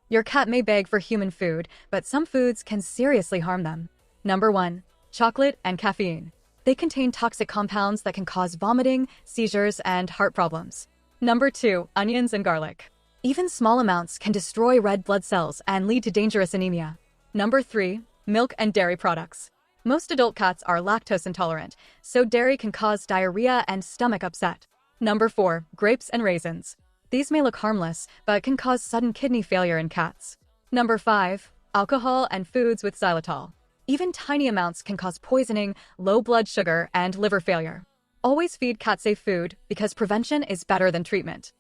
Your cat may beg for human food, but some foods can seriously harm them. Number 1. Chocolate and caffeine. They contain toxic compounds that can cause vomiting, seizures, and heart problems. Number 2. Onions and garlic. Even small amounts can destroy red blood cells and lead to dangerous anemia. Number 3. Milk and dairy products. Most adult cats are lactose intolerant, so dairy can cause diarrhea and stomach upset. Number 4. Grapes and raisins. These may look harmless, but can cause sudden kidney failure in cats. Number 5. Alcohol and foods with xylitol. Even tiny amounts can cause poisoning, low blood sugar, and liver failure. Always feed cat safe food because prevention is better than treatment.